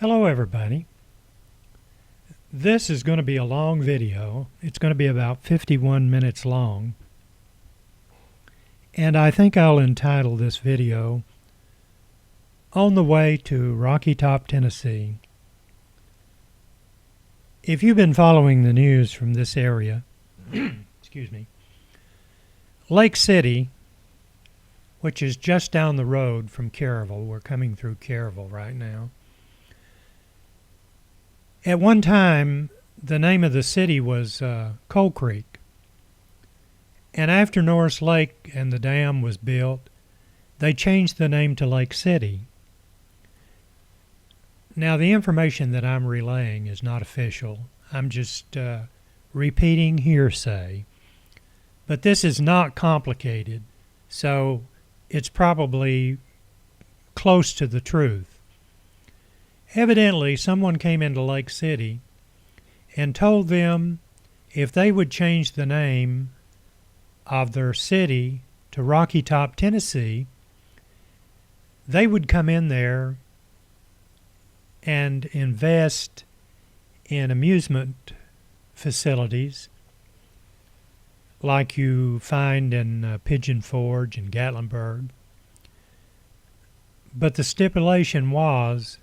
Hello everybody. This is going to be a long video. It's going to be about 51 minutes long. And I think I'll entitle this video On the Way to Rocky Top, Tennessee. If you've been following the news from this area, excuse me, Lake City, which is just down the road from Caryville, we're coming through Caryville right now. At one time, the name of the city was Coal Creek. And after Norris Lake and the dam was built, they changed the name to Lake City. Now, the information that I'm relaying is not official. I'm just repeating hearsay. But this is not complicated, so it's probably close to the truth. Evidently, someone came into Lake City and told them if they would change the name of their city to Rocky Top, Tennessee, they would come in there and invest in amusement facilities like you find in Pigeon Forge and Gatlinburg. But the stipulation was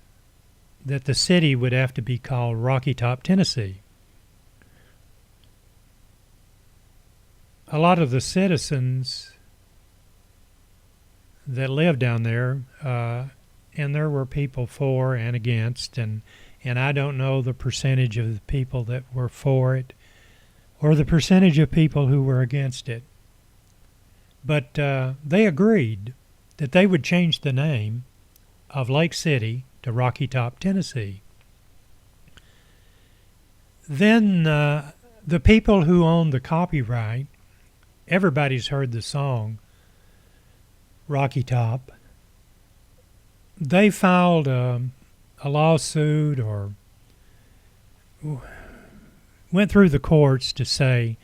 that the city would have to be called Rocky Top, Tennessee. A lot of the citizens that lived down there, and there were people for and against, and I don't know the percentage of the people that were for it or the percentage of people who were against it. But they agreed that they would change the name of Lake City to Rocky Top, Tennessee. Then the people who owned the copyright, everybody's heard the song Rocky Top, they filed a lawsuit or went through the courts to say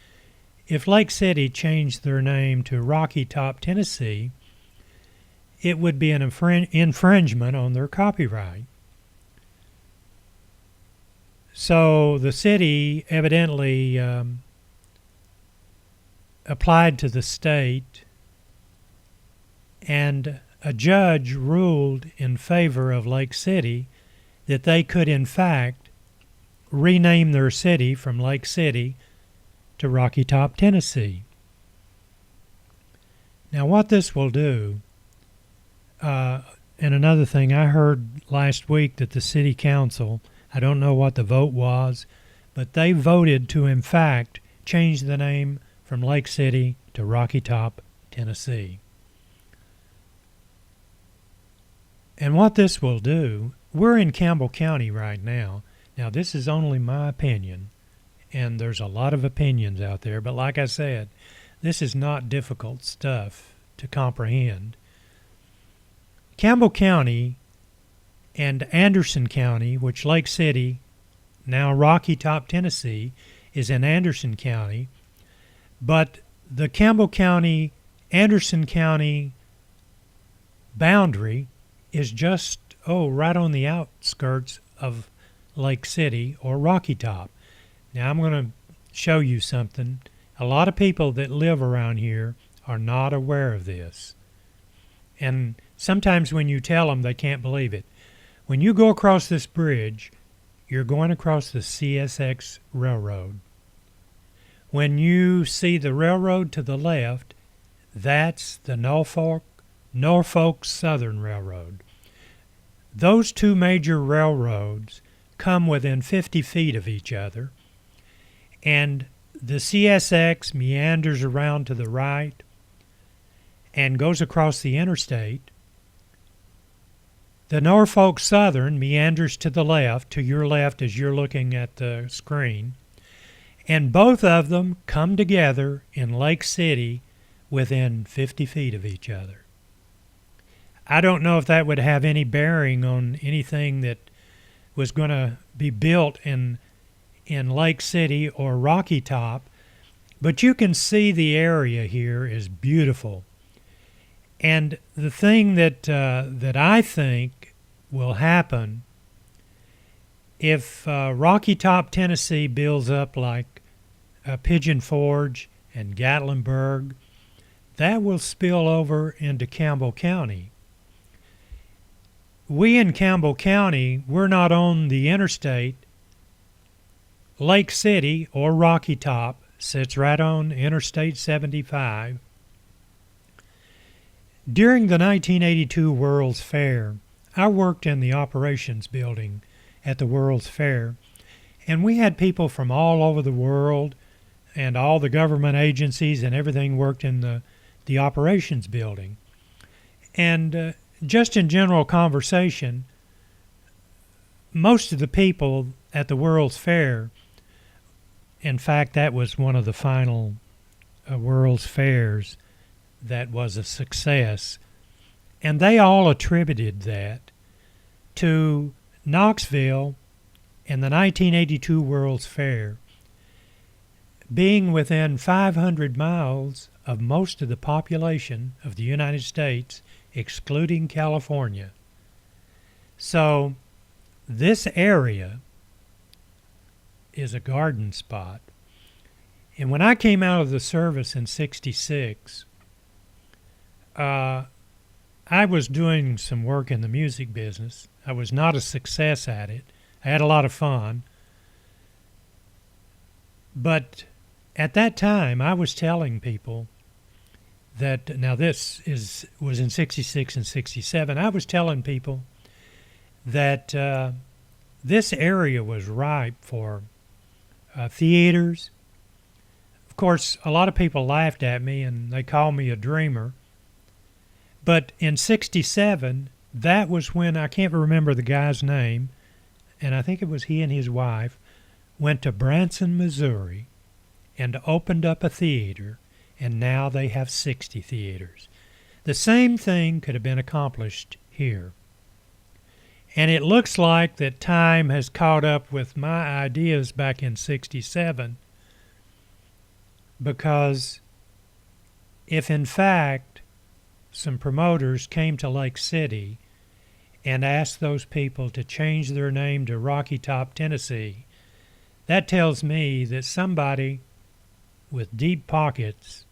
if Lake City changed their name to Rocky Top, Tennessee, it would be an infringement on their copyright. So the city evidently applied to the state, and a judge ruled in favor of Lake City that they could in fact rename their city from Lake City to Rocky Top, Tennessee. Now what this will do, and another thing, I heard last week that the city council, I don't know what the vote was, but they voted to, in fact, change the name from Lake City to Rocky Top, Tennessee. And what this will do, we're in Campbell County right now. Now, this is only my opinion, and there's a lot of opinions out there, but like I said, this is not difficult stuff to comprehend. Campbell County and Anderson County, which Lake City, now Rocky Top, Tennessee, is in Anderson County, but the Campbell County, Anderson County boundary is just, right on the outskirts of Lake City or Rocky Top. Now I'm going to show you something. A lot of people that live around here are not aware of this. And sometimes when you tell them, they can't believe it. When you go across this bridge, you're going across the CSX Railroad. When you see the railroad to the left, that's the Norfolk Southern Railroad. Those two major railroads come within 50 feet of each other, and the CSX meanders around to the right and goes across the interstate. The Norfolk Southern meanders to the left, to your left as you're looking at the screen, and both of them come together in Lake City within 50 feet of each other. I don't know if that would have any bearing on anything that was going to be built in Lake City or Rocky Top, but you can see the area here is beautiful. And the thing that I think will happen If Rocky Top, Tennessee builds up like Pigeon Forge and Gatlinburg, that will spill over into Campbell County. We in Campbell County, we're not on the interstate. Lake City or Rocky Top sits right on Interstate 75. During the 1982 World's Fair, I worked in the operations building at the World's Fair, and we had people from all over the world, and all the government agencies and everything worked in the operations building. And just in general conversation, most of the people at the World's Fair, in fact, that was one of the final World's Fairs that was a success, and they all attributed that to Knoxville and the 1982 World's Fair being within 500 miles of most of the population of the United States, excluding California. So this area is a garden spot. And when I came out of the service in '66, I was doing some work in the music business. I was not a success at it. I had a lot of fun. But at that time, I was telling people that, now was in '66 and '67, I was telling people that this area was ripe for theaters. Of course, a lot of people laughed at me and they called me a dreamer. But in '67, that was when, I can't remember the guy's name, and I think it was he and his wife, went to Branson, Missouri, and opened up a theater, and now they have 60 theaters. The same thing could have been accomplished here. And it looks like that time has caught up with my ideas back in '67, because if in fact some promoters came to Lake City and asked those people to change their name to Rocky Top, Tennessee, that tells me that somebody with deep pockets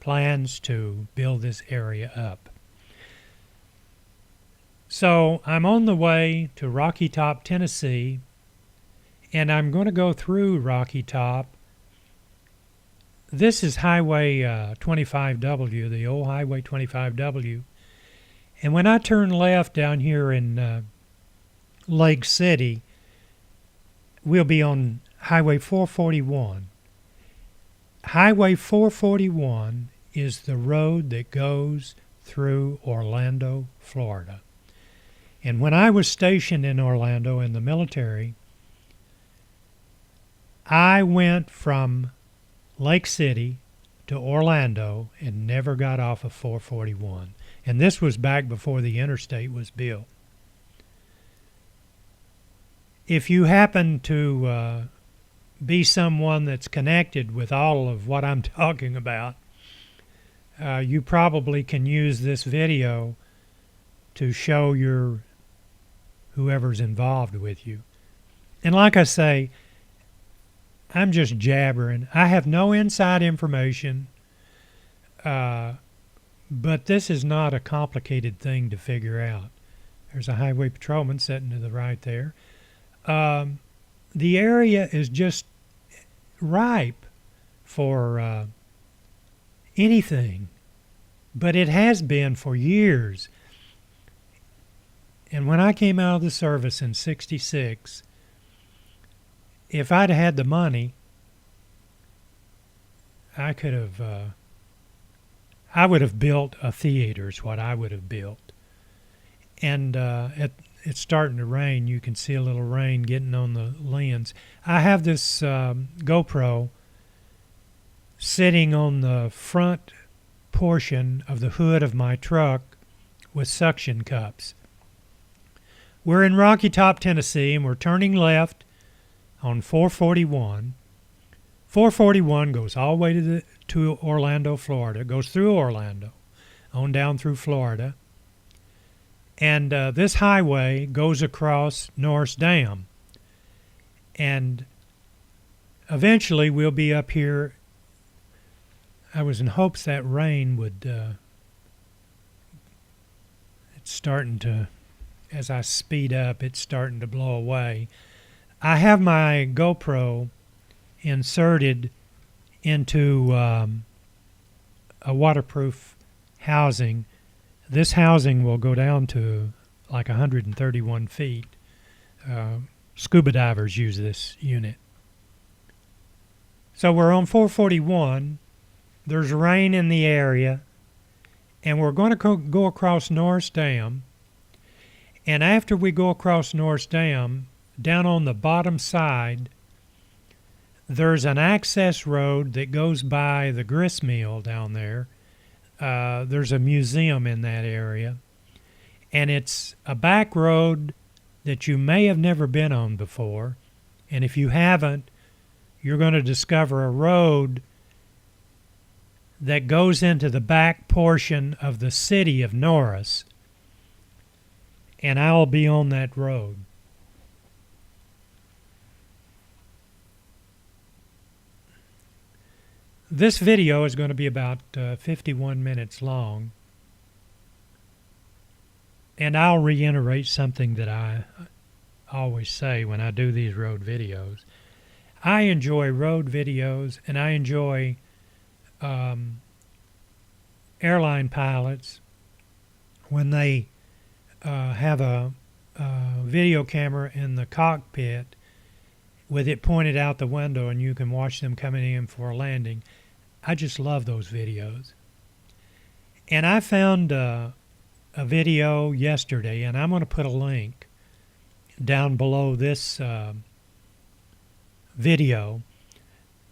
plans to build this area up. So I'm on the way to Rocky Top, Tennessee, and I'm going to go through Rocky Top. This is Highway 25W, the old Highway 25W. And when I turn left down here in Lake City, we'll be on Highway 441. Highway 441 is the road that goes through Orlando, Florida. And when I was stationed in Orlando in the military, I went from Lake City to Orlando and never got off of 441. And this was back before the interstate was built. If you happen to be someone that's connected with all of what I'm talking about, you probably can use this video to show your whoever's involved with you. And like I say, I'm just jabbering. I have no inside information, but this is not a complicated thing to figure out. There's a highway patrolman sitting to the right there. The area is just ripe for anything, but it has been for years. And when I came out of the service in '66, if I'd had the money, I could have, I would have built a theater is what I would have built. And it's starting to rain. You can see a little rain getting on the lens. I have this GoPro sitting on the front portion of the hood of my truck with suction cups. We're in Rocky Top, Tennessee, and we're turning left on 441. 441 goes all the way to Orlando, Florida. It goes through Orlando, on down through Florida. And this highway goes across Norris Dam. And eventually we'll be up here. I was in hopes that rain would, it's starting to, as I speed up, it's starting to blow away. I have my GoPro inserted into a waterproof housing. This housing will go down to like 131 feet. Scuba divers use this unit. So we're on 441. There's rain in the area, and we're going to go across Norris Dam. And after we go across Norris Dam, down on the bottom side, there's an access road that goes by the grist mill down there. There's a museum in that area. And it's a back road that you may have never been on before. And if you haven't, you're going to discover a road that goes into the back portion of the city of Norris. And I'll be on that road. This video is going to be about 51 minutes long. And I'll reiterate something that I always say when I do these road videos. I enjoy road videos, and I enjoy airline pilots when they have a video camera in the cockpit with it pointed out the window and you can watch them coming in for a landing. I just love those videos. And I found a video yesterday, and I'm going to put a link down below this video.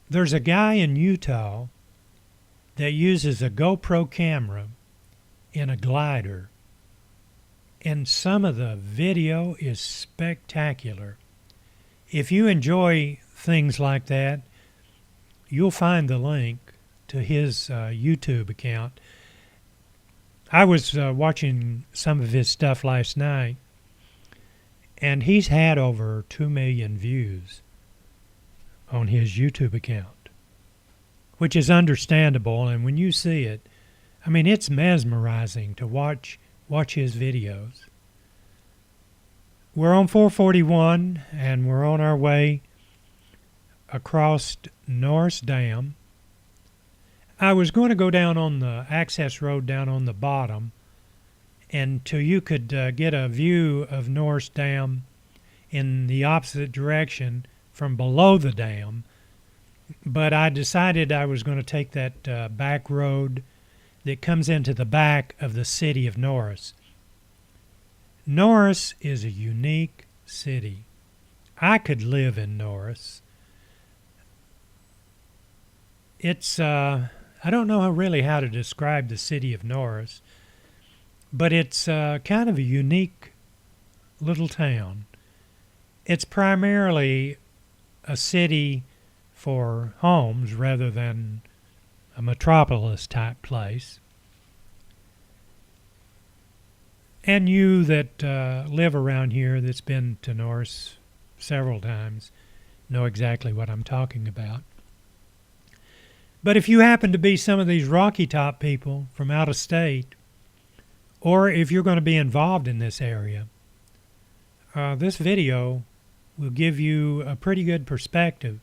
There's a guy in Utah that uses a GoPro camera in a glider, and some of the video is spectacular. If you enjoy things like that, you'll find the link to his YouTube account. I was watching some of his stuff last night, and he's had over 2 million views on his YouTube account, which is understandable. And when you see it, I mean, it's mesmerizing to watch his videos. We're on 441, and we're on our way across Norris Dam. I was going to go down on the access road down on the bottom, and till you could get a view of Norris Dam in the opposite direction from below the dam. But I decided I was going to take that back road that comes into the back of the city of Norris. Norris is a unique city. I could live in Norris. It's, I don't know really how to describe the city of Norris, but it's kind of a unique little town. It's primarily a city for homes rather than a metropolis type place. And you that live around here that's been to Norris several times know exactly what I'm talking about. But if you happen to be some of these Rocky Top people from out of state, or if you're going to be involved in this area, this video will give you a pretty good perspective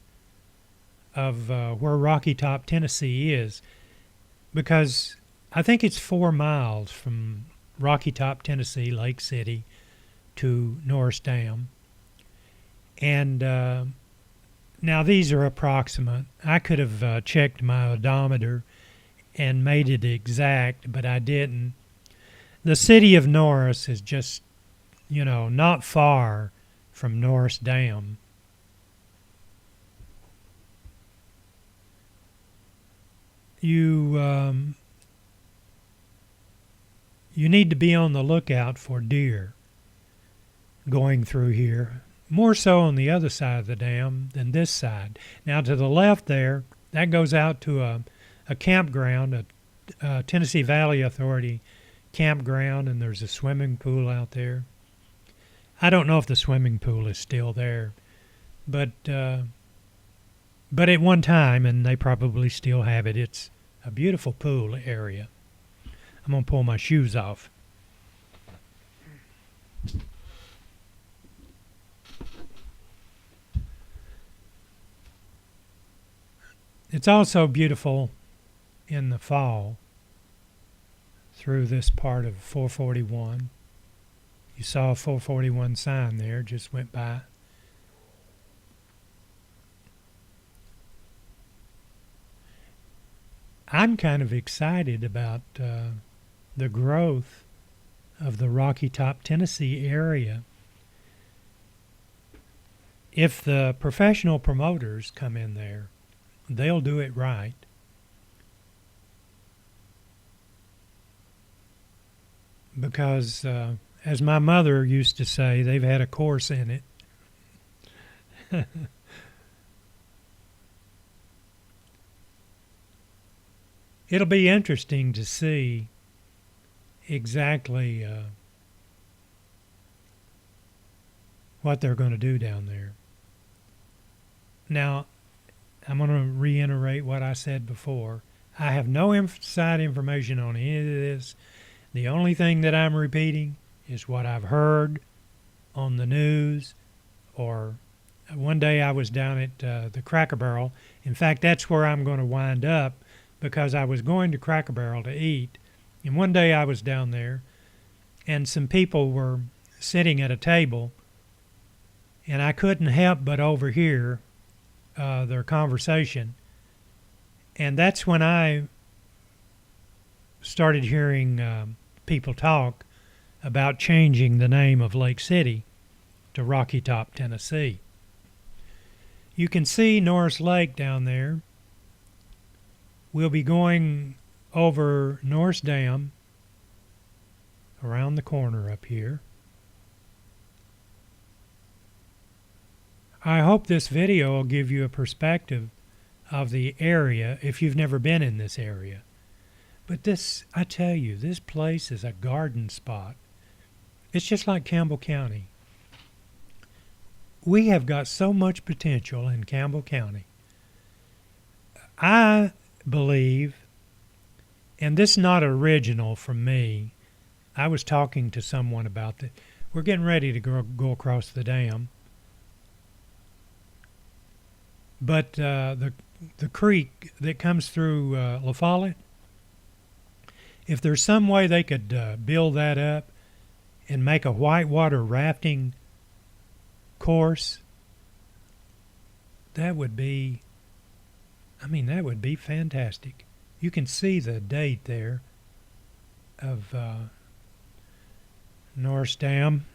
of where Rocky Top, Tennessee is, because I think it's 4 miles from Rocky Top, Tennessee, Lake City, to Norris Dam. And now these are approximate. I could have checked my odometer and made it exact, but I didn't. The city of Norris is just, not far from Norris Dam. You need to be on the lookout for deer going through here. More so on the other side of the dam than this side. Now to the left there, that goes out to a campground, a Tennessee Valley Authority campground, and there's a swimming pool out there. I don't know if the swimming pool is still there, but at one time, and they probably still have it, it's a beautiful pool area. I'm going to pull my shoes off. It's also beautiful in the fall through this part of 441. You saw a 441 sign there, just went by. I'm kind of excited about the growth of the Rocky Top, Tennessee area. If the professional promoters come in there, they'll do it right. Because, as my mother used to say, they've had a course in it. It'll be interesting to see exactly what they're going to do down there. Now, I'm going to reiterate what I said before. I have no inside information on any of this. The only thing that I'm repeating is what I've heard on the news, or one day I was down at the Cracker Barrel. In fact, that's where I'm going to wind up, because I was going to Cracker Barrel to eat. And one day I was down there, and some people were sitting at a table, and I couldn't help but overhear their conversation. And that's when I started hearing people talk about changing the name of Lake City to Rocky Top, Tennessee. You can see Norris Lake down there. We'll be going over Norris Dam around the corner up here. I hope this video will give you a perspective of the area if you've never been in this area. But this, I tell you, this place is a garden spot. It's just like Campbell County. We have got so much potential in Campbell County. I believe, and this is not original from me, I was talking to someone about that. We're getting ready to go across the dam. But the creek that comes through La Follette, if there's some way they could build that up and make a whitewater rafting course, that would be, that would be fantastic. You can see the date there of Norris Dam.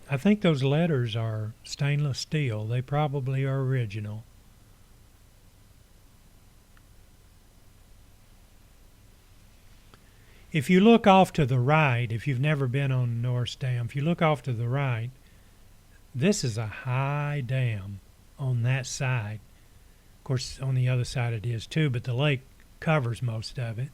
I think those letters are stainless steel. They probably are original. If you look off to the right, if you've never been on Norris Dam, if you look off to the right, this is a high dam on that side. Of course, on the other side it is too, but the lake covers most of it.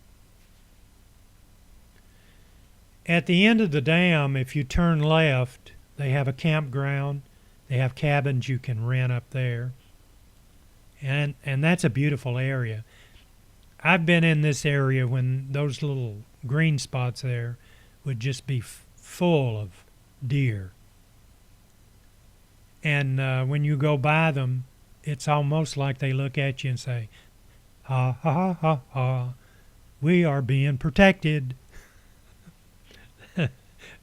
At the end of the dam, if you turn left, they have a campground. They have cabins you can rent up there. And that's a beautiful area. I've been in this area when those little green spots there would just be full of deer. And when you go by them, it's almost like they look at you and say, ha, ha, ha, ha, ha, we are being protected.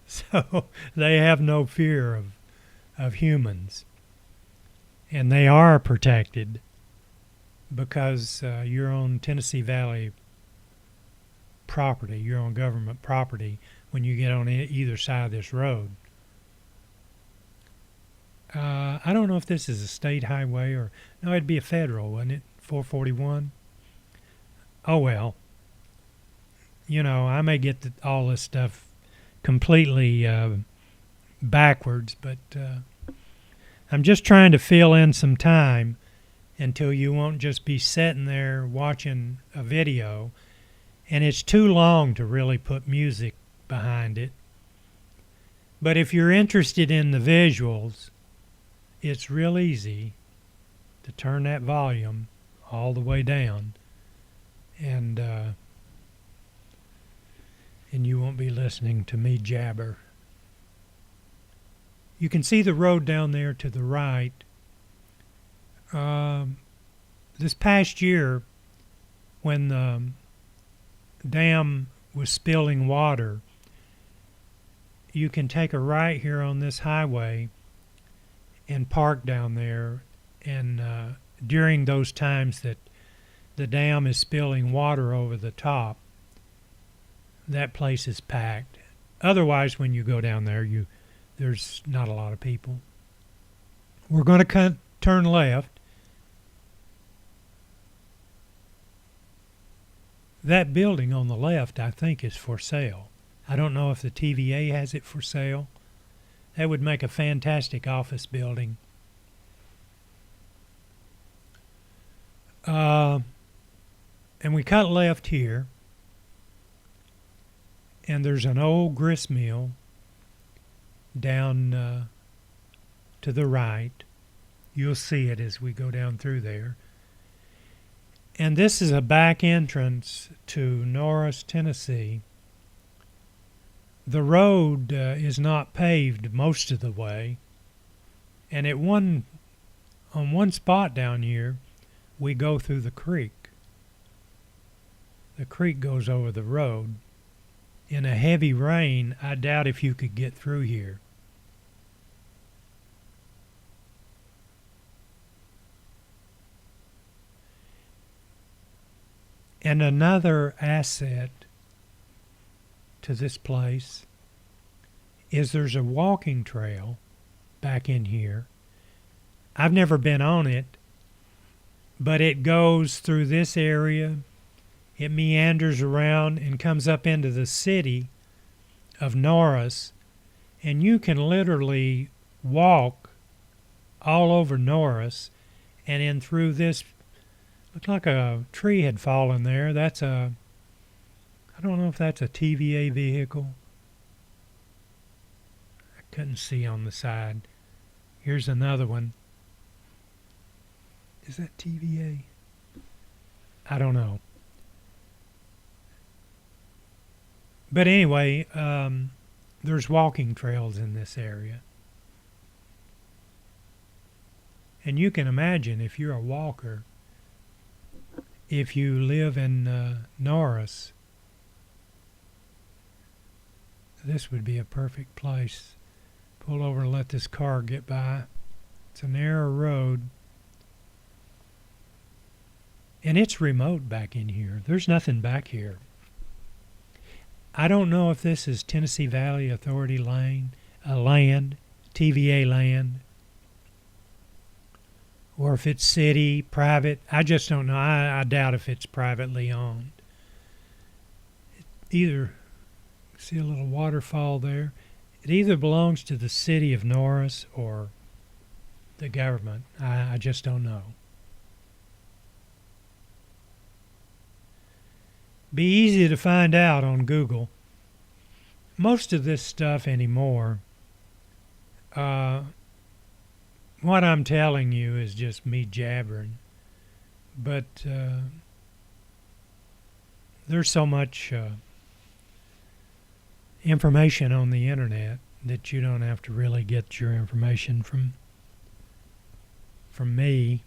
So they have no fear of humans. And they are protected because you're on Tennessee Valley property, you're on government property when you get on either side of this road. I don't know if this is a state highway or, no, it'd be a federal, wouldn't it? 441? Oh well. You know, I may get all this stuff completely backwards, but I'm just trying to fill in some time until you won't just be sitting there watching a video, and it's too long to really put music behind it. But if you're interested in the visuals, it's real easy to turn that volume all the way down, and you won't be listening to me jabber. You can see the road down there to the right. This past year, when the dam was spilling water, you can take a right here on this highway and park down there, and during those times that the dam is spilling water over the top, that place is packed. Otherwise, when you go down there, there's not a lot of people. We're going to turn left. That building on the left, I think, is for sale. I don't know if the TVA has it for sale. That would make a fantastic office building. And we cut left here, and there's an old grist mill down to the right. You'll see it as we go down through there. And this is a back entrance to Norris, Tennessee. The road is not paved most of the way. And on one spot down here, we go through the creek. The creek goes over the road. In a heavy rain, I doubt if you could get through here. And another asset to this place is there's a walking trail back in here. I've never been on it, but it goes through this area. It meanders around and comes up into the city of Norris, and you can literally walk all over Norris and in through this. Looked like a tree had fallen there. I don't know if that's a TVA vehicle. I couldn't see on the side. Here's another one. Is that TVA? I don't know. But anyway, there's walking trails in this area. And you can imagine, if you're a walker, if you live in Norris, this would be a perfect place. Pull over and let this car get by. It's a narrow road. And it's remote back in here. There's nothing back here. I don't know if this is Tennessee Valley Authority land, TVA land, or if it's city, private. I just don't know. I doubt if it's privately owned. Either, see a little waterfall there? It either belongs to the city of Norris or the government. I just don't know. Be easy to find out on Google. Most of this stuff anymore, what I'm telling you is just me jabbering. But there's so much information on the internet that you don't have to really get your information from me.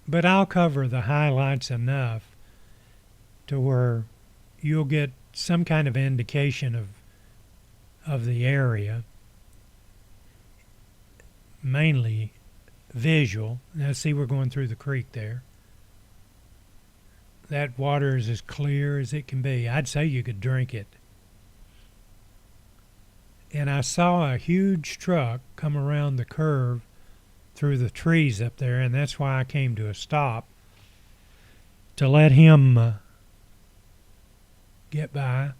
But I'll cover the highlights enough to where you'll get some kind of indication of the area, mainly visual. Now see, we're going through the creek there. That water is as clear as it can be. I'd say you could drink it. And I saw a huge truck come around the curve through the trees up there, and that's why I came to a stop, to let him get by.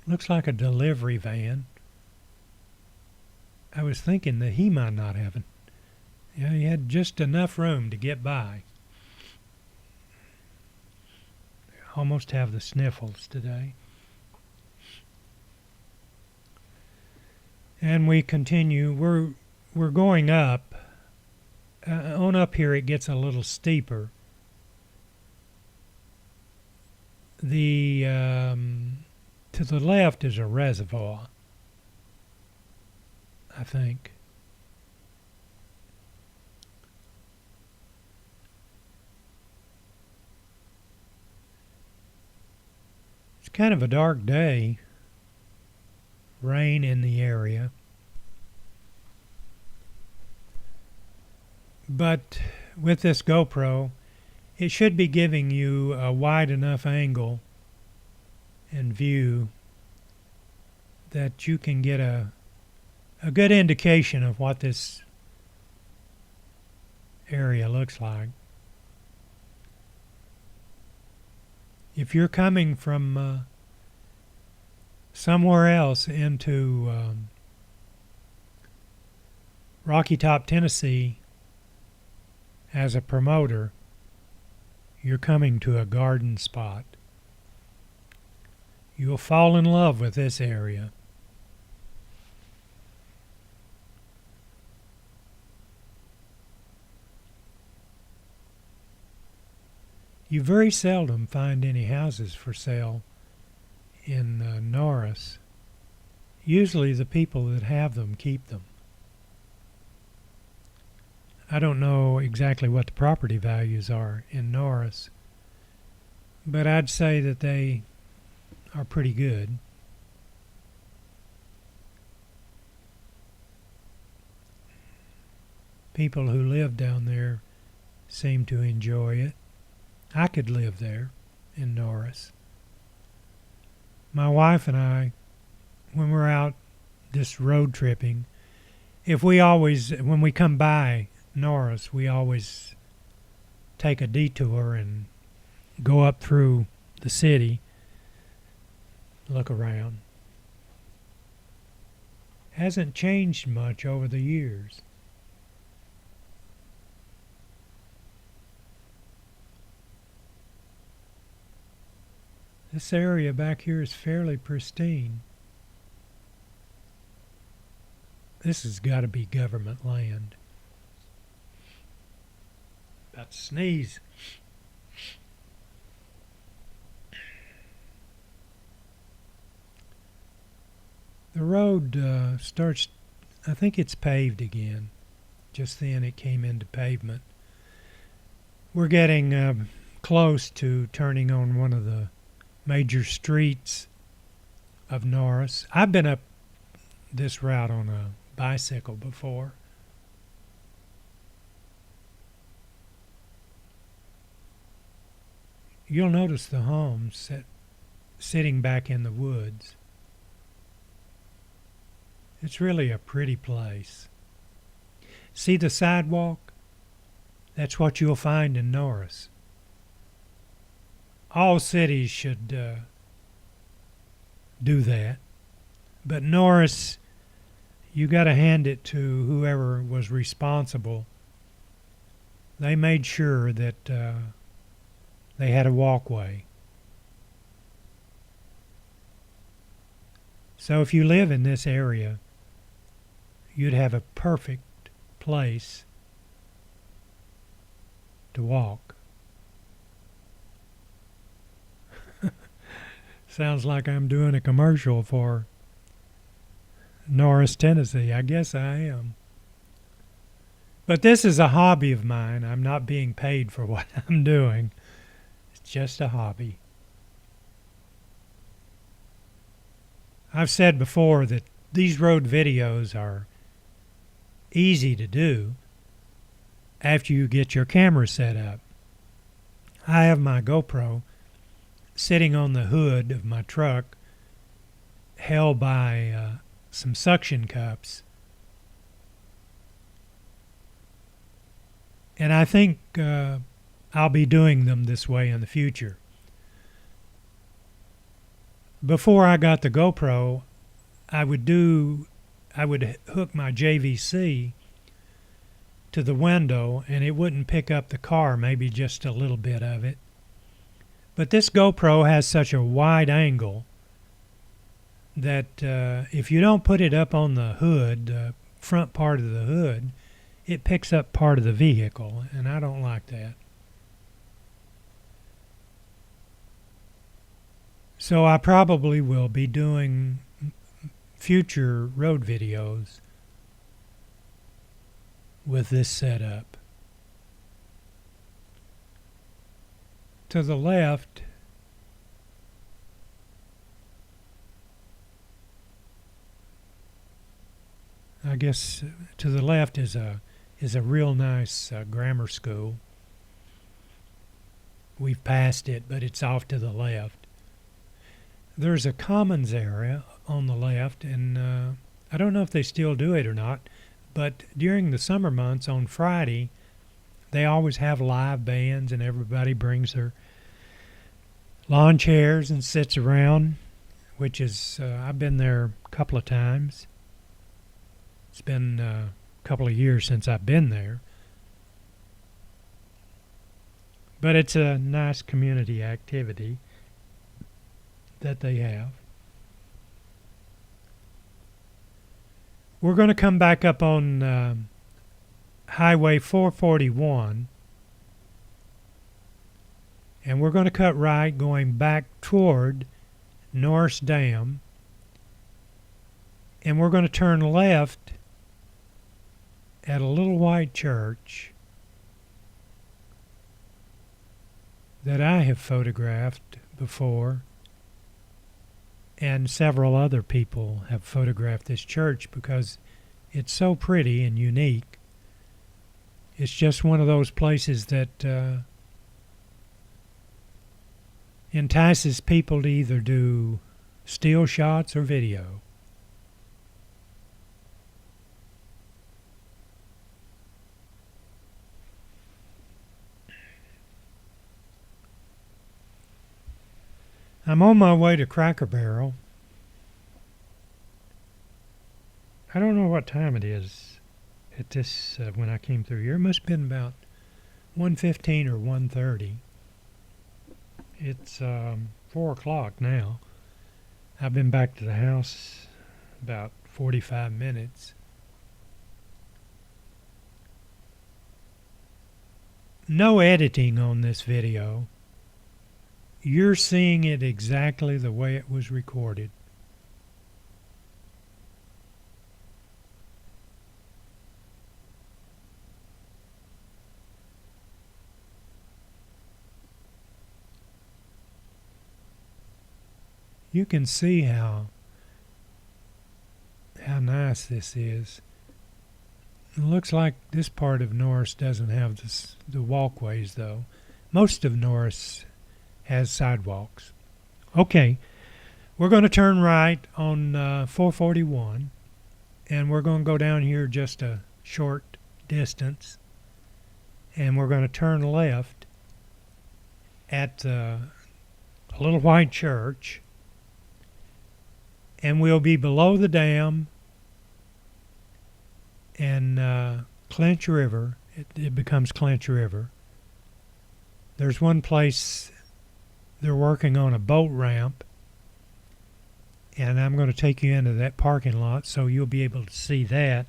Looks like a delivery van. I was thinking that he might not have it. Yeah, he had just enough room to get by. Almost have the sniffles today. And we continue. We're going up On up here it gets a little steeper. The to the left is a reservoir, I think. It's kind of a dark day. Rain in the area. But with this GoPro, it should be giving you a wide enough angle and view that you can get a good indication of what this area looks like. If you're coming from somewhere else into Rocky Top, Tennessee, as a promoter, you're coming to a garden spot. You'll fall in love with this area. You very seldom find any houses for sale in Norris. Usually the people that have them keep them. I don't know exactly what the property values are in Norris, but I'd say that they are pretty good. People who live down there seem to enjoy it. I could live there in Norris. My wife and I, when we're out this road tripping, when we come by Norris, we always take a detour and go up through the city, look around. Hasn't changed much over the years. This area back here is fairly pristine. This has got to be government land. About to sneeze. The road starts, I think it's paved again. Just then it came into pavement. We're getting close to turning on one of the major streets of Norris. I've been up this route on a bicycle before. You'll notice the homes sitting back in the woods. It's really a pretty place. See the sidewalk? That's what you'll find in Norris. All cities should do that. But Norris, you got to hand it to whoever was responsible. They made sure that they had a walkway. So if you live in this area, you'd have a perfect place to walk. Sounds like I'm doing a commercial for Norris, Tennessee. I guess I am. But this is a hobby of mine. I'm not being paid for what I'm doing. It's just a hobby. I've said before that these road videos are easy to do after you get your camera set up. I have my GoPro sitting on the hood of my truck, held by some suction cups. And I think I'll be doing them this way in the future. Before I got the GoPro, I would hook my JVC to the window and it wouldn't pick up the car, maybe just a little bit of it. But this GoPro has such a wide angle that if you don't put it up on the hood, front part of the hood, it picks up part of the vehicle, and I don't like that. So I probably will be doing future road videos with this setup. To the left, I guess to the left is a real nice grammar school. We've passed it, but it's off to the left. There's a commons area on the left, and I don't know if they still do it or not, but during the summer months on Friday, they always have live bands, and everybody brings their lawn chairs and sits around, which is, I've been there a couple of times. It's been a couple of years since I've been there. But it's a nice community activity that they have. We're going to come back up on Highway 441, and we're going to cut right going back toward Norris Dam, and we're going to turn left at a little white church that I have photographed before, and several other people have photographed this church because it's so pretty and unique. It's just one of those places that entices people to either do still shots or video. I'm on my way to Cracker Barrel. I don't know what time it is at this when I came through here. It must have been about 1:15 or 1:30. It's 4 o'clock now. I've been back to the house about 45 minutes. No editing on this video. You're seeing it exactly the way it was recorded. You can see how nice this is. It looks like this part of Norris doesn't have the walkways, though. Most of Norris has sidewalks. Okay, we're going to turn right on 441, and we're going to go down here just a short distance, and we're going to turn left at a little white church, and we'll be below the dam and Clinch River. It becomes Clinch River. There's one place they're working on a boat ramp, and I'm going to take you into that parking lot so you'll be able to see that.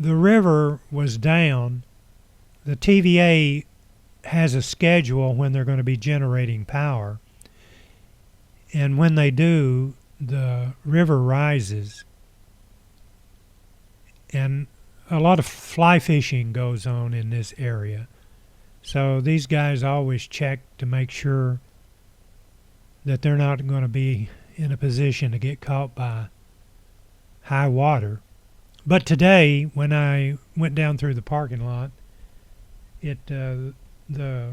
The river was down. The TVA has a schedule when they're going to be generating power, and when they do, the river rises, and a lot of fly fishing goes on in this area. So these guys always check to make sure that they're not going to be in a position to get caught by high water. But today, when I went down through the parking lot, the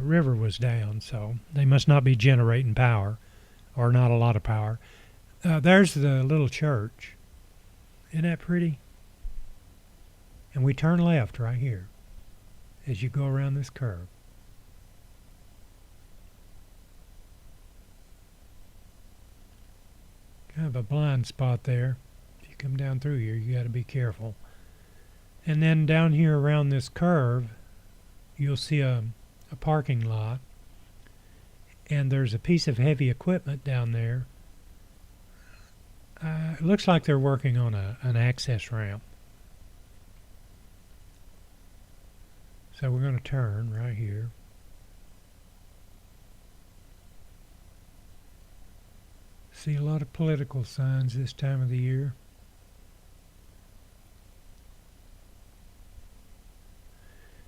river was down, so they must not be generating power, or not a lot of power. There's the little church. Isn't that pretty? And we turn left right here as you go around this curve. Kind of a blind spot there. If you come down through here, you got to be careful. And then down here around this curve, you'll see a parking lot. And there's a piece of heavy equipment down there. it looks like they're working on an access ramp. So we're going to turn right here. See a lot of political signs this time of the year.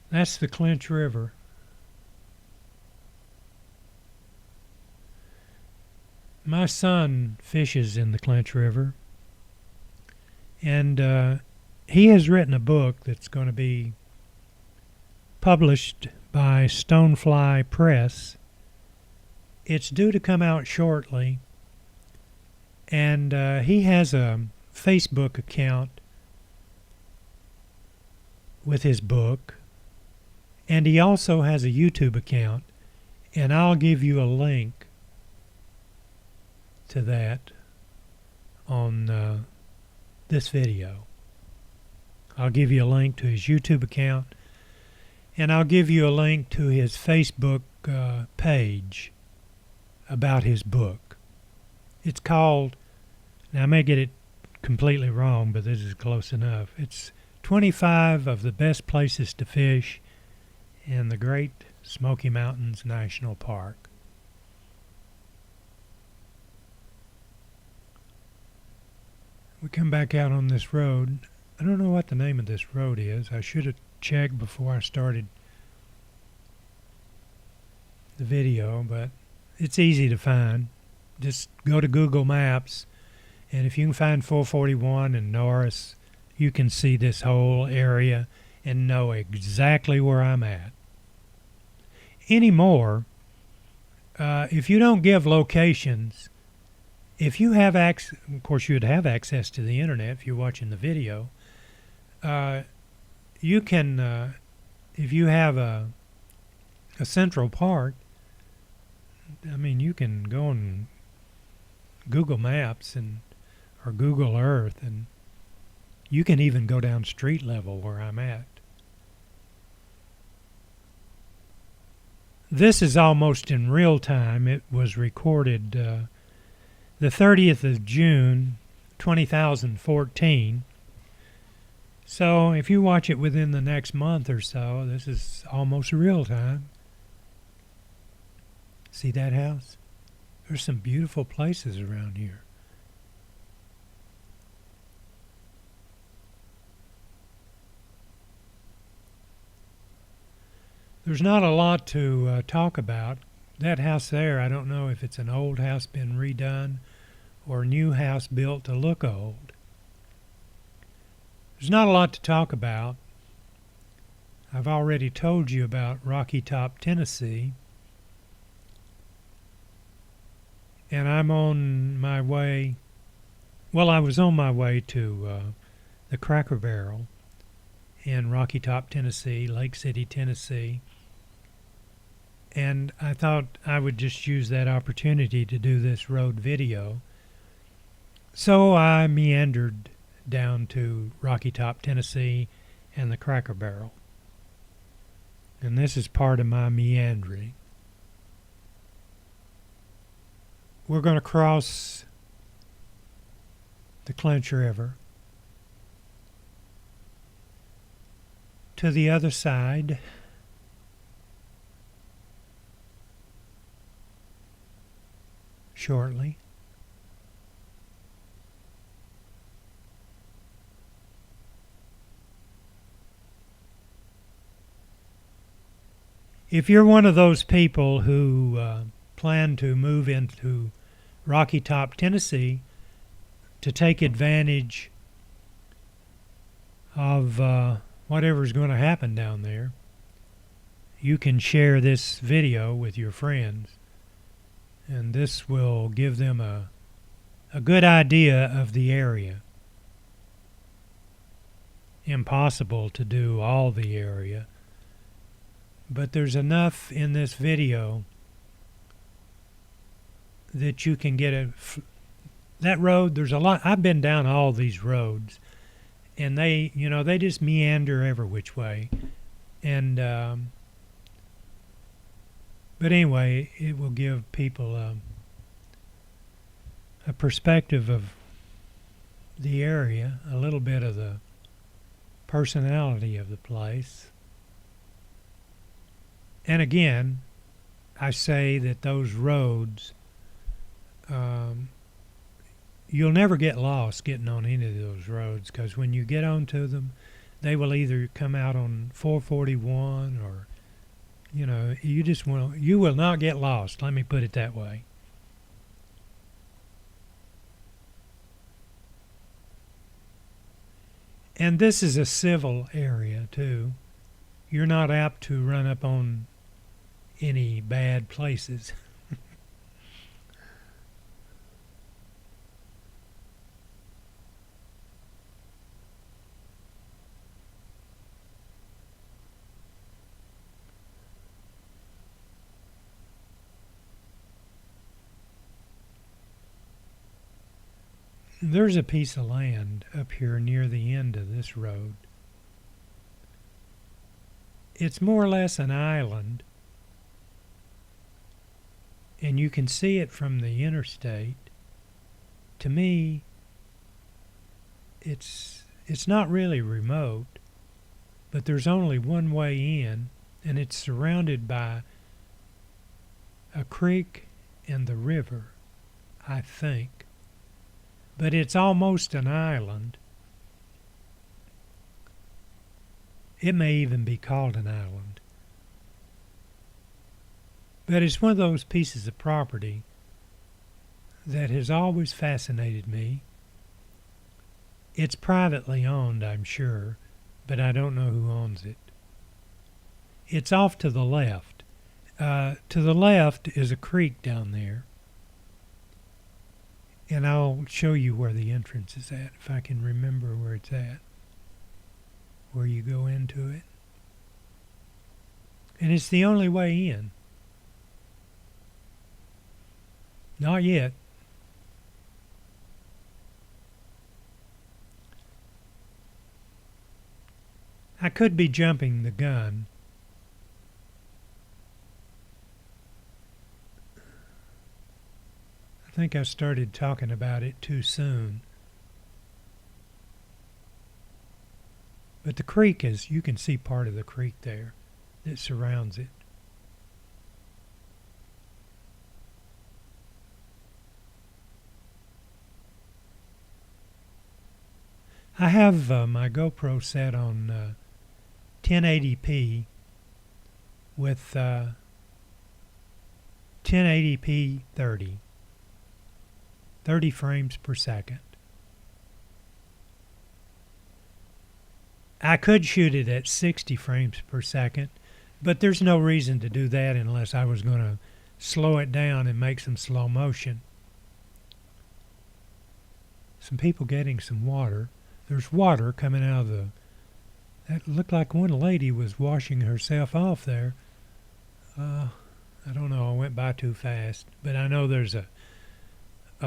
That's the Clinch River. My son fishes in the Clinch River, and he has written a book that's going to be published by Stonefly Press. It's due to come out shortly, and he has a Facebook account with his book, and he also has a YouTube account, and I'll give you a link to that on this video. I'll give you a link to his YouTube account, and I'll give you a link to his Facebook page about his book. It's called, now I may get it completely wrong, but this is close enough. It's 25 of the best places to fish in the Great Smoky Mountains National Park. We come back out on this road. I don't know what the name of this road is. I should have checked before I started the video, but it's easy to find. Just go to Google Maps, and if you can find 441 and Norris, you can see this whole area and know exactly where I'm at. Anymore, if you don't give locations, if you have access, of course you would have access to the internet if you're watching the video, you can, if you have a central park, I mean, you can go on Google Maps or Google Earth, and you can even go down street level where I'm at. This is almost in real time. It was recorded the 30th of June, 2014. So if you watch it within the next month or so, this is almost real time. See that house? There's some beautiful places around here. There's not a lot to talk about. That house there, I don't know if it's an old house been redone or a new house built to look old. There's not a lot to talk about. I've already told you about Rocky Top, Tennessee. And I'm on my way, well, I was on my way to the Cracker Barrel in Rocky Top, Tennessee, Lake City, Tennessee. And I thought I would just use that opportunity to do this road video. So I meandered down to Rocky Top, Tennessee and the Cracker Barrel. And this is part of my meandering. We're going to cross the Clinch River to the other side. Shortly. If you're one of those people who plan to move into Rocky Top, Tennessee to take advantage of whatever's going to happen down there, you can share this video with your friends. And this will give them a good idea of the area. Impossible to do all the area, but there's enough in this video that you can get that road. There's a lot. I've been down all these roads, and they just meander every which way, and but anyway, it will give people a perspective of the area, a little bit of the personality of the place. And again, I say that those roads, um, you'll never get lost getting on any of those roads because when you get onto them, they will either come out on 441 or you will not get lost. Let me put it that way. And this is a civil area too. You're not apt to run up on any bad places. There's a piece of land up here near the end of this road. It's more or less an island, and you can see it from the interstate. To me, it's not really remote, but there's only one way in, and it's surrounded by a creek and the river, I think. But it's almost an island. It may even be called an island. But it's one of those pieces of property that has always fascinated me. It's privately owned, I'm sure, but I don't know who owns it. It's off to the left. To the left is a creek down there. And I'll show you where the entrance is at, if I can remember where it's at, where you go into it. And it's the only way in. Not yet. I could be jumping the gun. I think I started talking about it too soon. But the creek is, you can see part of the creek there that surrounds it. I have my GoPro set on 1080p with 1080p 30 frames per second. I could shoot it at 60 frames per second, but there's no reason to do that unless I was going to slow it down and make some slow motion. Some people getting some water. There's water coming out of the... That looked like one lady was washing herself off there. I don't know, I went by too fast, but I know there's a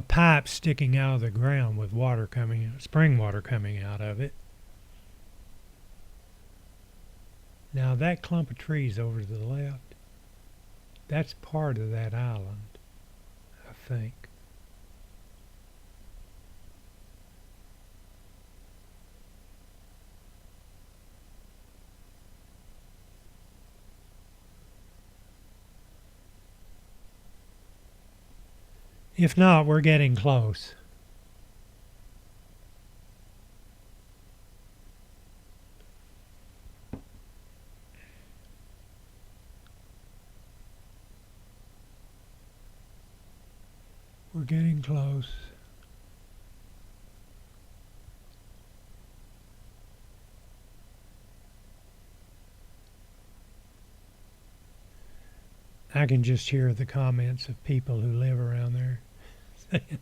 pipe sticking out of the ground with water coming, spring water coming out of it. Now that clump of trees over to the left, that's part of that island, I think. If not, we're getting close. We're getting close. I can just hear the comments of people who live around there saying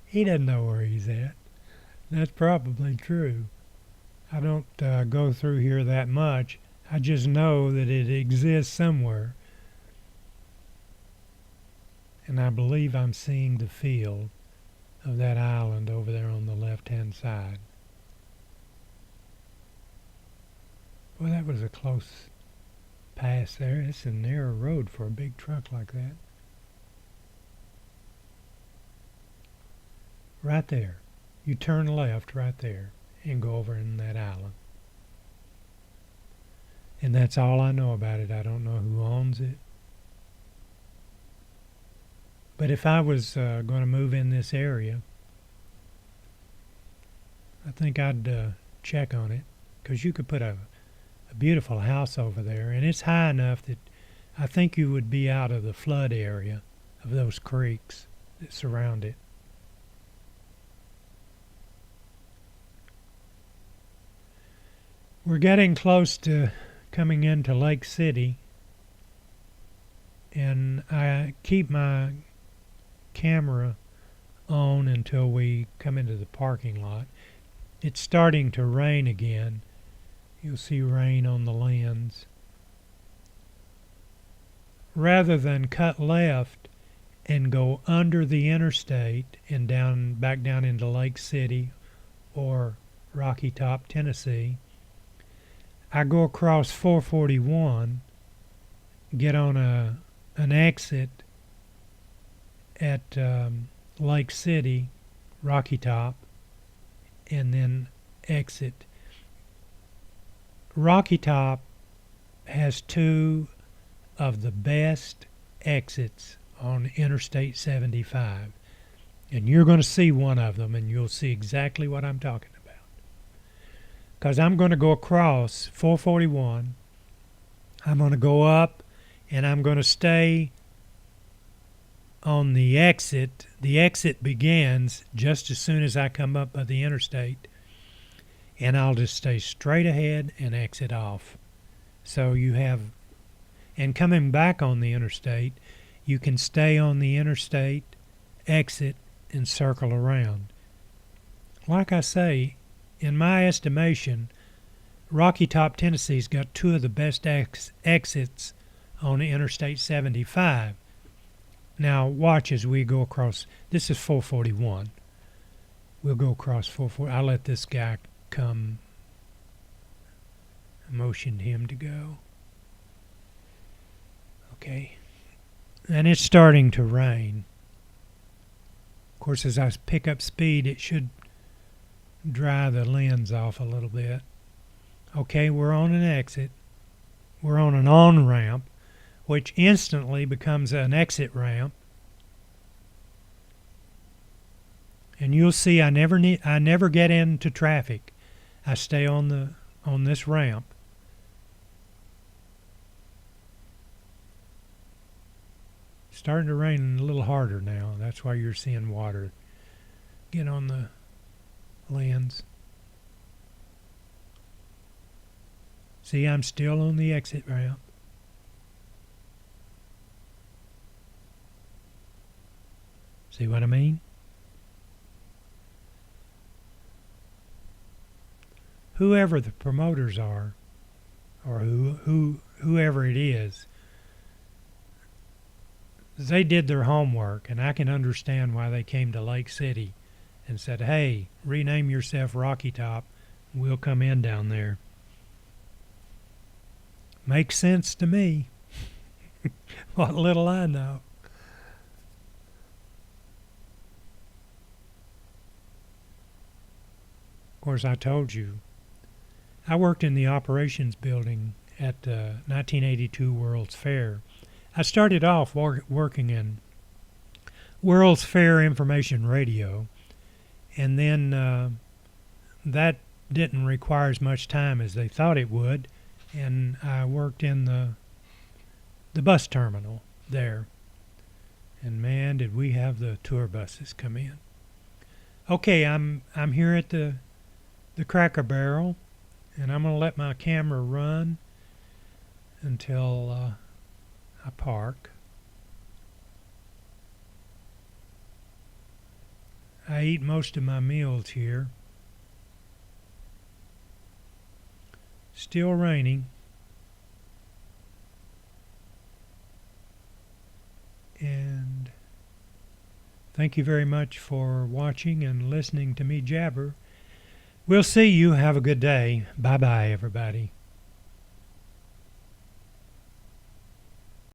he doesn't know where he's at. That's probably true. I don't go through here that much. I just know that it exists somewhere. And I believe I'm seeing the field of that island over there on the left-hand side. Well, that was a close pass there. It's a narrow road for a big truck like that. Right there. You turn left right there and go over in that island. And that's all I know about it. I don't know who owns it. But if I was going to move in this area, I think I'd check on it, because you could put a beautiful house over there, and it's high enough that I think you would be out of the flood area of those creeks that surround it. We're getting close to coming into Lake City, and I keep my camera on until we come into the parking lot. It's starting to rain again. You'll see rain on the lens. Rather than cut left and go under the interstate and back down into Lake City or Rocky Top, Tennessee, I go across 441, get on an exit at Lake City, Rocky Top, and then exit. Rocky Top has two of the best exits on Interstate 75. And you're going to see one of them, and you'll see exactly what I'm talking about. Because I'm going to go across 441, I'm going to go up, and I'm going to stay on the exit. The exit begins just as soon as I come up by the interstate, and I'll just stay straight ahead and exit off. So you have, and coming back on the interstate, you can stay on the interstate, exit, and circle around. Like I say, in my estimation, Rocky Top, Tennessee's got two of the best exits on Interstate 75. Now watch as we go across. This is 441. We'll go across 440. I'll let this guy come. I motioned him to go. Okay. And it's starting to rain. Of course, as I pick up speed, it should dry the lens off a little bit. Okay, we're on an exit. We're on an on-ramp, which instantly becomes an exit ramp. And you'll see I never get into traffic. I stay on this ramp. It's starting to rain a little harder now. That's why you're seeing water get on the lens. See, I'm still on the exit ramp. See what I mean? Whoever the promoters are, or whoever it is, they did their homework, and I can understand why they came to Lake City and said, hey, rename yourself Rocky Top. We'll come in down there. Makes sense to me. What little I know. Of course, I told you, I worked in the operations building at the 1982 World's Fair. I started off working in World's Fair Information Radio, and then that didn't require as much time as they thought it would, and I worked in the bus terminal there. And man, did we have the tour buses come in. Okay, I'm here at the Cracker Barrel, and I'm going to let my camera run until I park. I eat most of my meals here. Still raining. And thank you very much for watching and listening to me jabber. We'll see you. Have a good day. Bye-bye, everybody.